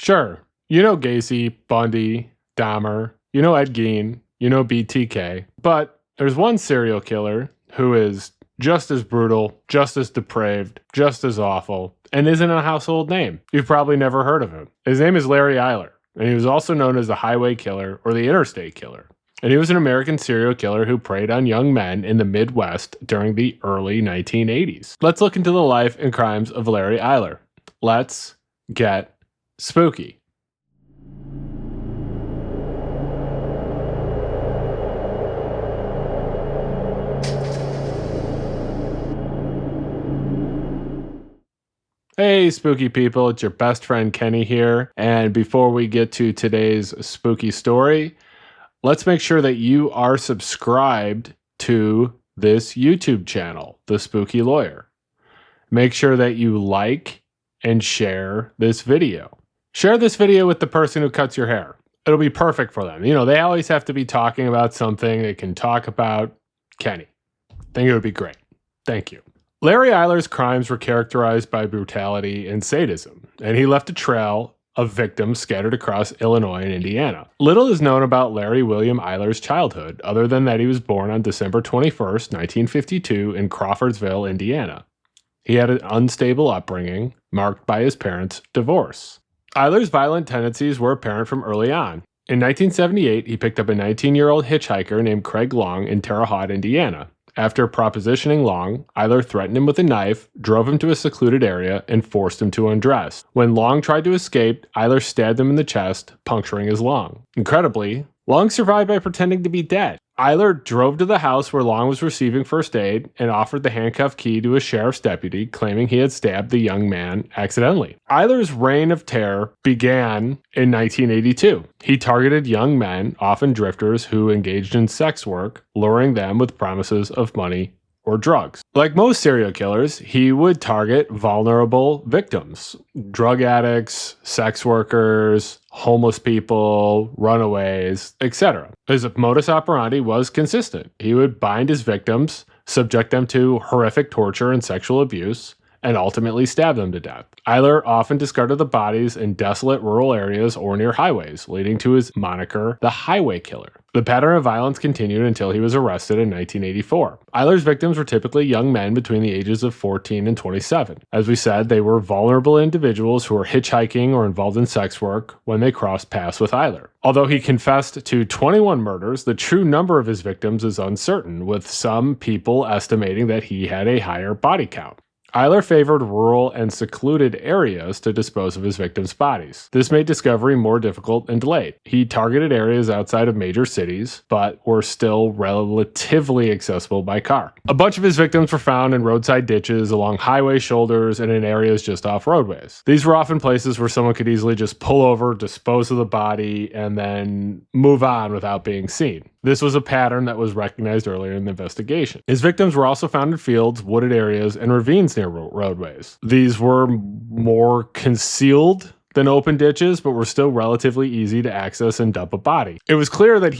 Sure, you know Gacy, Bundy, Dahmer, you know Ed Gein, you know BTK, but there's one serial killer who is just as brutal, just as depraved, just as awful, and isn't a household name. You've probably never heard of him. His name is Larry Eyler, and he was also known as the Highway Killer or the Interstate Killer. And he was an American serial killer who preyed on young men in the Midwest during the early 1980s. Let's look into the life and crimes of Larry Eyler. Let's get spooky. Hey, spooky people, it's your best friend Kenny here. And before we get to today's spooky story, let's make sure that you are subscribed to this YouTube channel, The Spooky Lawyer. Make sure that you like and share this video. Share this video with the person who cuts your hair. It'll be perfect for them. You know, they always have to be talking about something they can talk about. Kenny, I think it would be great. Thank you. Larry Eyler's crimes were characterized by brutality and sadism, and he left a trail of victims scattered across Illinois and Indiana. Little is known about Larry William Eyler's childhood, other than that he was born on December 21st, 1952 in Crawfordsville, Indiana. He had an unstable upbringing, marked by his parents' divorce. Eyler's violent tendencies were apparent from early on. In 1978, he picked up a 19-year-old hitchhiker named Craig Long in Terre Haute, Indiana. After propositioning Long, Eyler threatened him with a knife, drove him to a secluded area, and forced him to undress. When Long tried to escape, Eyler stabbed him in the chest, puncturing his lung. Incredibly, Long survived by pretending to be dead. Eyler drove to the house where Long was receiving first aid and offered the handcuff key to a sheriff's deputy, claiming he had stabbed the young man accidentally. Eyler's reign of terror began in 1982. He targeted young men, often drifters, who engaged in sex work, luring them with promises of money or drugs. Like most serial killers, he would target vulnerable victims, drug addicts, sex workers, homeless people, runaways, etc. His modus operandi was consistent. He would bind his victims, subject them to horrific torture and sexual abuse, and ultimately stab them to death. Eyler often discarded the bodies in desolate rural areas or near highways, leading to his moniker, the Highway Killer. The pattern of violence continued until he was arrested in 1984. Eyler's victims were typically young men between the ages of 14 and 27. As we said, they were vulnerable individuals who were hitchhiking or involved in sex work when they crossed paths with Eyler. Although he confessed to 21 murders, the true number of his victims is uncertain, with some people estimating that he had a higher body count. Eyler favored rural and secluded areas to dispose of his victims' bodies. This made discovery more difficult and delayed. He targeted areas outside of major cities, but were still relatively accessible by car. A bunch of his victims were found in roadside ditches, along highway shoulders, and in areas just off roadways. These were often places where someone could easily just pull over, dispose of the body, and then move on without being seen. This was a pattern that was recognized earlier in the investigation. His victims were also found in fields, wooded areas, and ravines near roadways. These were more concealed than open ditches, but were still relatively easy to access and dump a body. It was clear that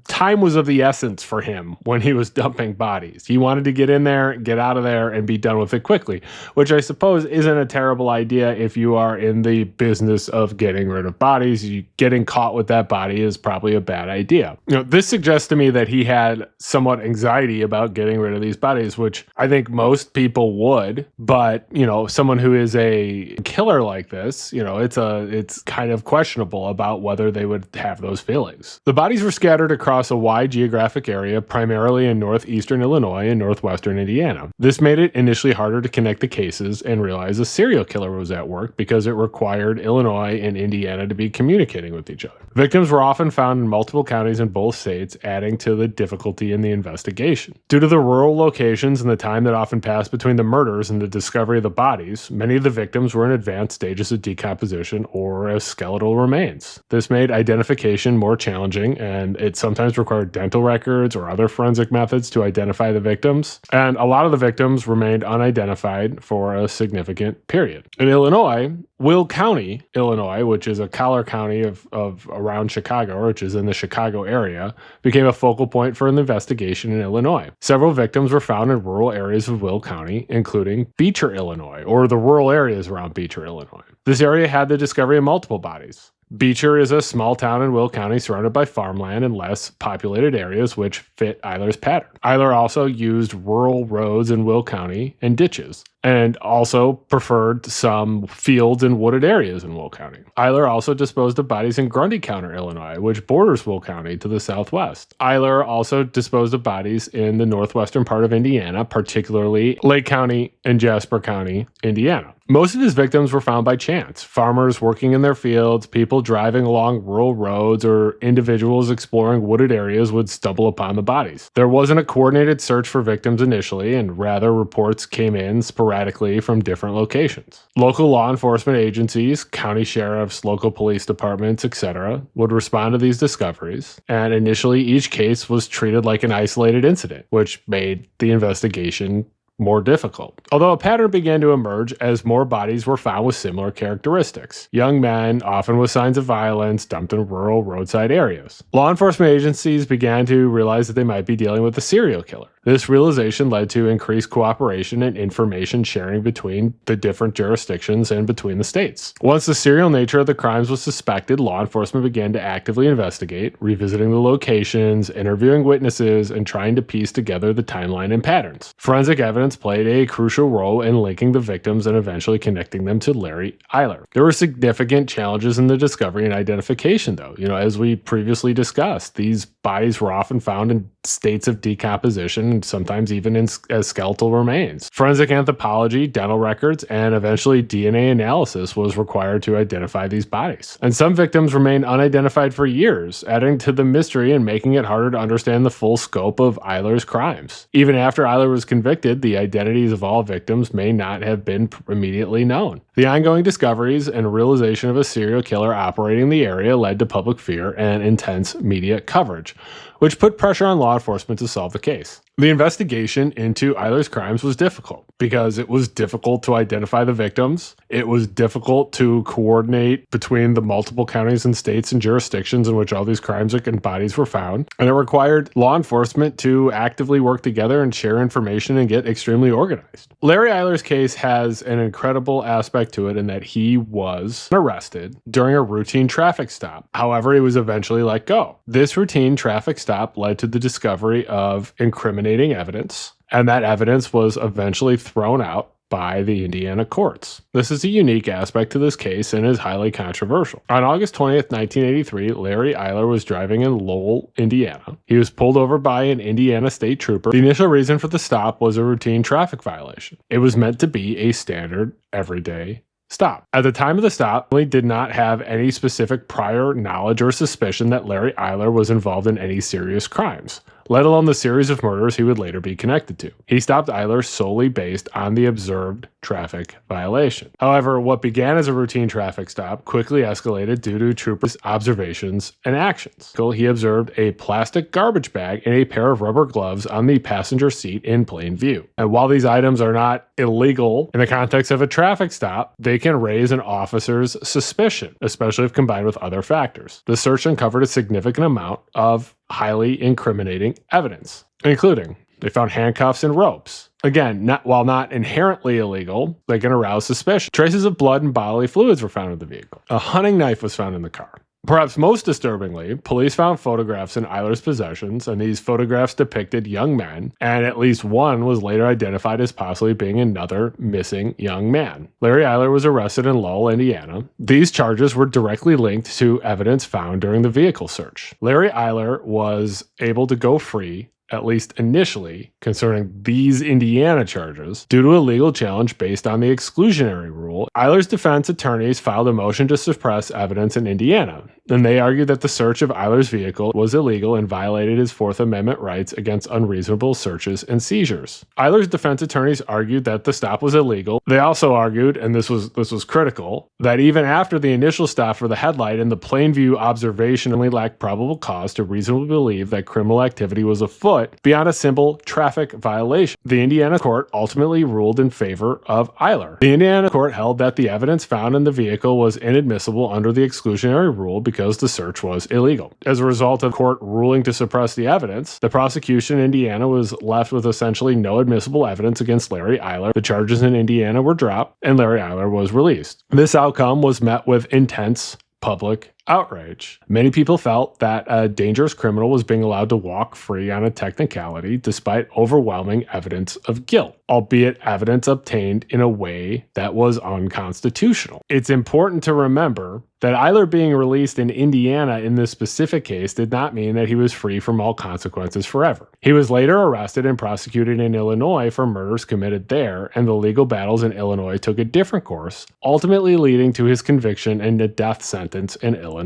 time was of the essence for him when he was dumping bodies. He wanted to get in there, get out of there, and be done with it quickly, which I suppose isn't a terrible idea if you are in the business of getting rid of bodies. Getting caught with that body is probably a bad idea. This suggests to me that he had somewhat anxiety about getting rid of these bodies, which I think most people would, but someone who is a killer like this, it's kind of questionable about whether they would have those feelings. The bodies were scattered across a wide geographic area, primarily in northeastern Illinois and northwestern Indiana. This made it initially harder to connect the cases and realize a serial killer was at work because it required Illinois and Indiana to be communicating with each other. Victims were often found in multiple counties in both states, adding to the difficulty in the investigation. Due to the rural locations and the time that often passed between the murders and the discovery of the bodies, many of the victims were in advanced stages of decomposition or as skeletal remains. This made identification more challenging, and it sometimes required dental records or other forensic methods to identify the victims. And a lot of the victims remained unidentified for a significant period. In Illinois, Will County, Illinois, which is a collar county of around Chicago, which is in the Chicago area, became a focal point for an investigation in Illinois. Several victims were found in rural areas of Will County, including Beecher, Illinois, or the rural areas around Beecher, Illinois. This area had the discovery of multiple bodies. Beecher is a small town in Will County surrounded by farmland and less populated areas which fit Eyler's pattern. Eyler also used rural roads in Will County and ditches, and also preferred some fields and wooded areas in Will County. Eyler also disposed of bodies in Grundy County, Illinois, which borders Will County to the southwest. Eyler also disposed of bodies in the northwestern part of Indiana, particularly Lake County and Jasper County, Indiana. Most of his victims were found by chance. Farmers working in their fields, people driving along rural roads, or individuals exploring wooded areas would stumble upon the bodies. There wasn't a coordinated search for victims initially, and rather reports came in sporadically from different locations. Local law enforcement agencies, county sheriffs, local police departments, etc., would respond to these discoveries, and initially each case was treated like an isolated incident, which made the investigation more difficult. Although a pattern began to emerge as more bodies were found with similar characteristics. Young men, often with signs of violence, dumped in rural roadside areas. Law enforcement agencies began to realize that they might be dealing with a serial killer. This realization led to increased cooperation and information sharing between the different jurisdictions and between the states. Once the serial nature of the crimes was suspected, law enforcement began to actively investigate, revisiting the locations, interviewing witnesses, and trying to piece together the timeline and patterns. Forensic evidence played a crucial role in linking the victims and eventually connecting them to Larry Eyler. There were significant challenges in the discovery and identification, though. As we previously discussed, these bodies were often found in states of decomposition and sometimes even as skeletal remains. Forensic anthropology, dental records, and eventually DNA analysis was required to identify these bodies. And some victims remained unidentified for years, adding to the mystery and making it harder to understand the full scope of Eyler's crimes. Even after Eyler was convicted, the identities of all victims may not have been immediately known. The ongoing discoveries and realization of a serial killer operating in the area led to public fear and intense media coverage, which put pressure on law enforcement to solve the case. The investigation into Eyler's crimes was difficult because it was difficult to identify the victims. It was difficult to coordinate between the multiple counties and states and jurisdictions in which all these crimes and bodies were found. And it required law enforcement to actively work together and share information and get extremely organized. Larry Eyler's case has an incredible aspect to it in that he was arrested during a routine traffic stop. However, he was eventually let go. This routine traffic stop led to the discovery of incriminating evidence, and that evidence was eventually thrown out by the Indiana courts. This is a unique aspect to this case and is highly controversial. On August 20th, 1983, Larry Eyler was driving in Lowell, Indiana. He was pulled over by an Indiana state trooper. The initial reason for the stop was a routine traffic violation. It was meant to be a standard, everyday stop. At the time of the stop, he did not have any specific prior knowledge or suspicion that Larry Eyler was involved in any serious crimes, let alone the series of murders he would later be connected to. He stopped Eyler solely based on the observed traffic violation. However, what began as a routine traffic stop quickly escalated due to troopers' observations and actions. He observed a plastic garbage bag and a pair of rubber gloves on the passenger seat in plain view. And while these items are not illegal in the context of a traffic stop, they can raise an officer's suspicion, especially if combined with other factors. The search uncovered a significant amount of highly incriminating evidence, including they found handcuffs and ropes. Again, while not inherently illegal, they can arouse suspicion. Traces of blood and bodily fluids were found in the vehicle. A hunting knife was found in the car. Perhaps most disturbingly, police found photographs in Eyler's possessions, and these photographs depicted young men, and at least one was later identified as possibly being another missing young man. Larry Eyler was arrested in Lowell, Indiana. These charges were directly linked to evidence found during the vehicle search. Larry Eyler was able to go free, at least initially, concerning these Indiana charges, due to a legal challenge based on the exclusionary rule. Eyler's defense attorneys filed a motion to suppress evidence in Indiana, and they argued that the search of Eyler's vehicle was illegal and violated his Fourth Amendment rights against unreasonable searches and seizures. Eyler's defense attorneys argued that the stop was illegal. They also argued, and this was critical, that even after the initial stop for the headlight and the plain view observation only lacked probable cause to reasonably believe that criminal activity was afoot, foot beyond a simple traffic violation. The Indiana court ultimately ruled in favor of Eyler. The Indiana court held that the evidence found in the vehicle was inadmissible under the exclusionary rule because the search was illegal. As a result of court ruling to suppress the evidence, the prosecution in Indiana was left with essentially no admissible evidence against Larry Eyler. The charges in Indiana were dropped, and Larry Eyler was released. This outcome was met with intense public outrage. Many people felt that a dangerous criminal was being allowed to walk free on a technicality despite overwhelming evidence of guilt, albeit evidence obtained in a way that was unconstitutional. It's important to remember that Eyler being released in Indiana in this specific case did not mean that he was free from all consequences forever. He was later arrested and prosecuted in Illinois for murders committed there, and the legal battles in Illinois took a different course, ultimately leading to his conviction and a death sentence in Illinois.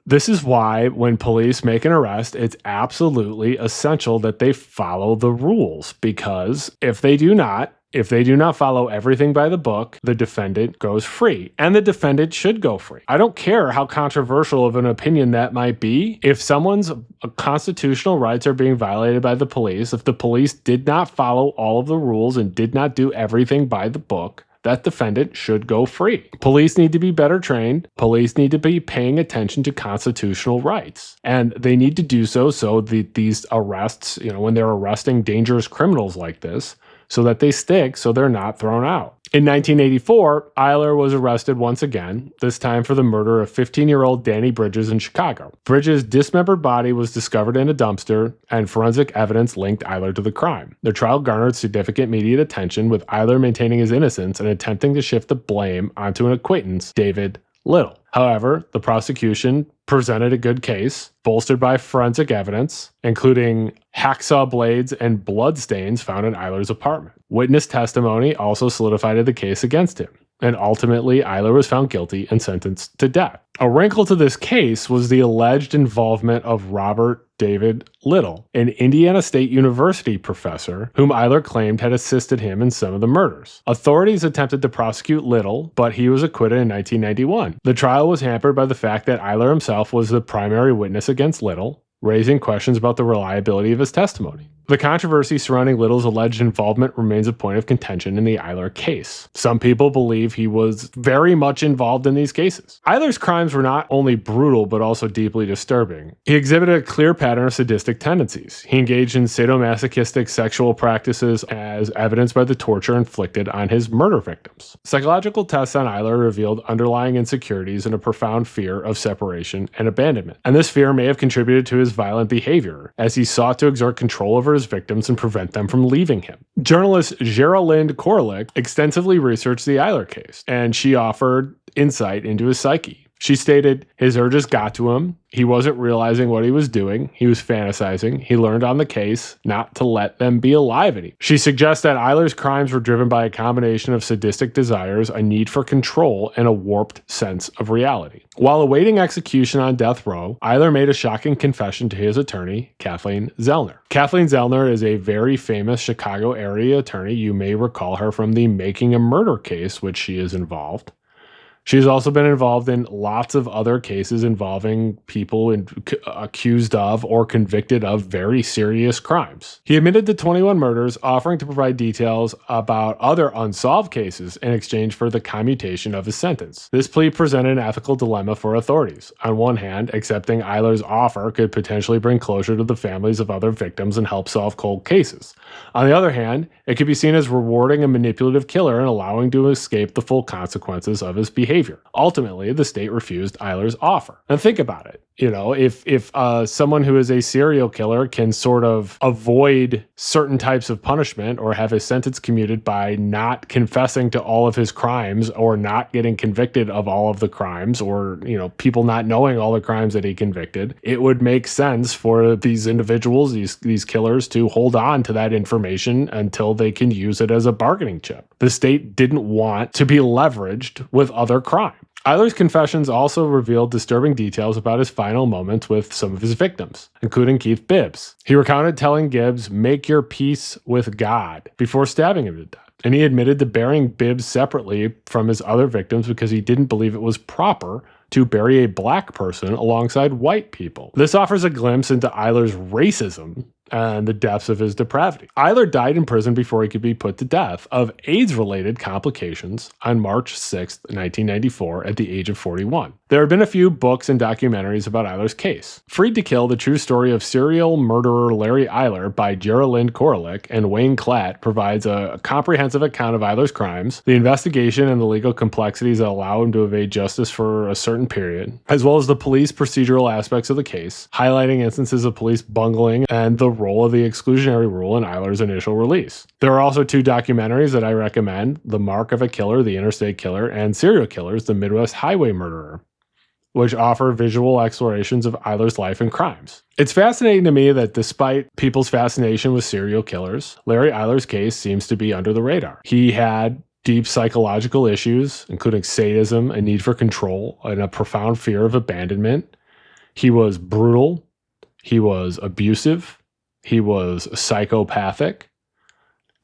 This is why when police make an arrest, it's absolutely essential that they follow the rules, because if they do not follow everything by the book, the defendant goes free, and the defendant should go free. I don't care how controversial of an opinion that might be. If someone's constitutional rights are being violated by the police, if the police did not follow all of the rules and did not do everything by the book, that defendant should go free. Police need to be better trained. Police need to be paying attention to constitutional rights. And they need to do so these arrests, when they're arresting dangerous criminals like this, so that they stick, so they're not thrown out. In 1984, Eyler was arrested once again, this time for the murder of 15-year-old Danny Bridges in Chicago. Bridges' dismembered body was discovered in a dumpster, and forensic evidence linked Eyler to the crime. The trial garnered significant media attention, with Eyler maintaining his innocence and attempting to shift the blame onto an acquaintance, David Little. However, the prosecution presented a good case, bolstered by forensic evidence, including hacksaw blades and bloodstains found in Eyler's apartment. Witness testimony also solidified the case against him, and ultimately Eyler was found guilty and sentenced to death. A wrinkle to this case was the alleged involvement of Robert David Little, an Indiana State University professor whom Eyler claimed had assisted him in some of the murders. Authorities attempted to prosecute Little, but he was acquitted in 1991. The trial was hampered by the fact that Eyler himself was the primary witness against Little, raising questions about the reliability of his testimony. The controversy surrounding Little's alleged involvement remains a point of contention in the Eyler case. Some people believe he was very much involved in these cases. Eyler's crimes were not only brutal, but also deeply disturbing. He exhibited a clear pattern of sadistic tendencies. He engaged in sadomasochistic sexual practices, as evidenced by the torture inflicted on his murder victims. Psychological tests on Eyler revealed underlying insecurities and a profound fear of separation and abandonment. And this fear may have contributed to his violent behavior, as he sought to exert control over his victims and prevent them from leaving him. Journalist Geraldine Korlick extensively researched the Eyler case, and she offered insight into his psyche. She stated, his urges got to him. He wasn't realizing what he was doing. He was fantasizing. He learned on the case not to let them be alive anymore. She suggests that Eyler's crimes were driven by a combination of sadistic desires, a need for control, and a warped sense of reality. While awaiting execution on death row, Eyler made a shocking confession to his attorney, Kathleen Zellner. Kathleen Zellner is a very famous Chicago area attorney. You may recall her from the Making a Murder case, which she is involved. She's also been involved in lots of other cases involving people accused of or convicted of very serious crimes. He admitted to 21 murders, offering to provide details about other unsolved cases in exchange for the commutation of his sentence. This plea presented an ethical dilemma for authorities. On one hand, accepting Eyler's offer could potentially bring closure to the families of other victims and help solve cold cases. On the other hand, it could be seen as rewarding a manipulative killer and allowing to escape the full consequences of his behavior. Ultimately, the state refused Eyler's offer. And think about it. If someone who is a serial killer can sort of avoid certain types of punishment or have his sentence commuted by not confessing to all of his crimes or not getting convicted of all of the crimes, or, people not knowing all the crimes that he convicted, it would make sense for these individuals, these killers, to hold on to that information until they can use it as a bargaining chip. The state didn't want to be leveraged with other crime. Eyler's confessions also revealed disturbing details about his final moments with some of his victims, including Keith Bibbs. He recounted telling Gibbs, "Make your peace with God," before stabbing him to death. And he admitted to burying Bibbs separately from his other victims because he didn't believe it was proper to bury a black person alongside white people. This offers a glimpse into Eyler's racism and the depths of his depravity. Eyler died in prison before he could be put to death of AIDS-related complications on March 6, 1994, at the age of 41. There have been a few books and documentaries about Eyler's case. Freed to Kill, the true story of serial murderer Larry Eyler by Geraldine Koralik and Wayne Klatt provides a comprehensive account of Eyler's crimes, the investigation and the legal complexities that allow him to evade justice for a certain period, as well as the police procedural aspects of the case, highlighting instances of police bungling and the role of the exclusionary rule in Eyler's initial release. There are also 2 documentaries that I recommend: The Mark of a Killer, The Interstate Killer, and Serial Killers, The Midwest Highway Murderer, which offer visual explorations of Eyler's life and crimes. It's fascinating to me that despite people's fascination with serial killers, Larry Eyler's case seems to be under the radar. He had deep psychological issues, including sadism, a need for control, and a profound fear of abandonment. He was brutal. He was abusive. He was psychopathic.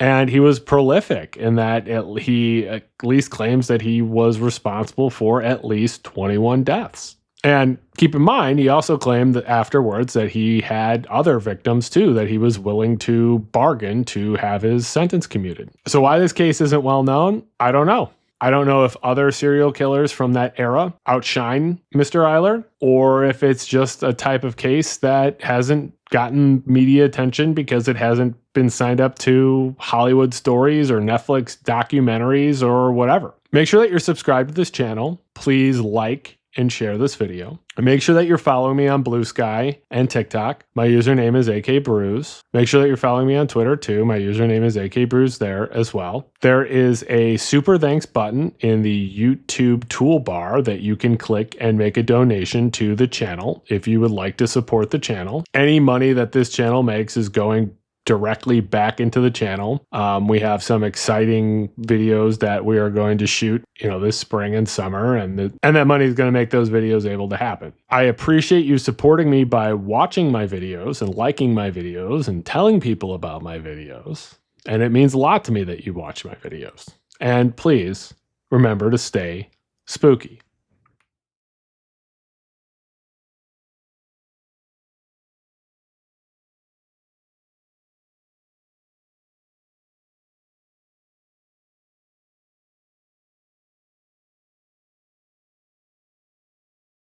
And he was prolific in that he at least claims that he was responsible for at least 21 deaths. And keep in mind, he also claimed that afterwards that he had other victims too, that he was willing to bargain to have his sentence commuted. So why this case isn't well known, I don't know. I don't know if other serial killers from that era outshine Mr. Eyler, or if it's just a type of case that hasn't gotten media attention because it hasn't been signed up to Hollywood stories or Netflix documentaries or whatever. Make sure that you're subscribed to this channel. Please like and share this video. And make sure that you're following me on Blue Sky and TikTok. My username is AKBrews. Make sure that you're following me on Twitter too. My username is AKBrews there as well. There is a super thanks button in the YouTube toolbar that you can click and make a donation to the channel if you would like to support the channel. Any money that this channel makes is going directly back into the channel. We have some exciting videos that we are going to shoot, this spring and summer, and that money is going to make those videos able to happen. I appreciate you supporting me by watching my videos and liking my videos and telling people about my videos. And it means a lot to me that you watch my videos. And please remember to stay spooky.